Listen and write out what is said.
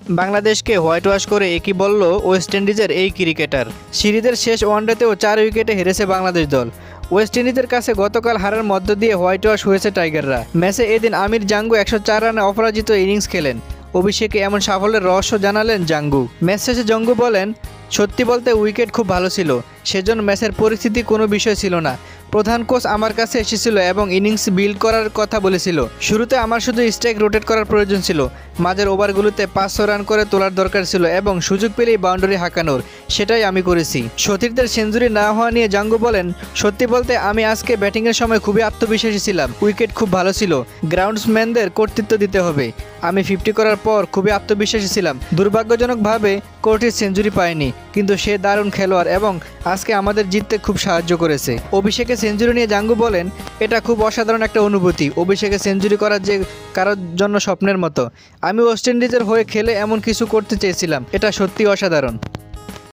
বাংলাদেশকে white wash করে একই বলল ওয়েস্ট ইন্ডিজের এই ক্রিকেটার। সিরিজের শেষ ওয়ানডেতেও 4 উইকেটে হেরেছে বাংলাদেশ দল। ওয়েস্ট ইন্ডিজের কাছে গতকাল হারের মধ্য দিয়ে হোয়াইট ওয়াশ হয়েছে টাইগাররা। ম্যাচে এদিন আমির জাঙ্গু 104 রানে অপরাজিত ইনিংস খেলেন। অভিষেকে এমন সাফল্যের রহস্য জানালেন জাঙ্গু। ম্যাচ শেষে জাঙ্গু বলেন, সত্যি বলতে উইকেট খুব ভালো ছিল, সেজন্য ম্যাচের পরিস্থিতি কোনো বিষয় ছিল না। প্রধান কোচ আমার কাছে এসেছিল এবং ইনিংস বিল্ড করার কথা বলেছিল। শুরুতে আমার শুধু স্ট্রাইক রোটেট করার প্রয়োজন ছিল, মাঝের ওভারগুলোতে 500 রান করে তোলার দরকার ছিল এবং সুযোগ পেলেই বাউন্ডারি হাঁকানোর, সেটাই আমি করেছি। সতীর্থের সেঞ্চুরি না হওয়া নিয়ে জাঙ্গু বলেন, সত্যি বলতে আমি আজকে ব্যাটিংয়ের সময় খুবই আত্মবিশ্বাসী ছিলাম। উইকেট খুব ভালো ছিল, গ্রাউন্ডসম্যানদের কর্তৃত্ব দিতে হবে। আমি 50 করার পর খুবই আত্মবিশ্বাসী ছিলাম। দুর্ভাগ্যজনকভাবে কোর্টিস সেঞ্চুরি পায়নি, কিন্তু সে দারুণ খেলোয়াড় এবং আজকে আমাদের জিততে খুব সাহায্য করেছে। অভিষেকে সেঞ্চুরি নিয়ে জাঙ্গু বলেন, এটা খুব অসাধারণ একটা অনুভূতি। অভিষেকে সেঞ্চুরি করার যে কারোর জন্য স্বপ্নের মতো। আমি ওয়েস্ট ইন্ডিজের হয়ে খেলে এমন কিছু করতে চেয়েছিলাম, এটা সত্যি অসাধারণ।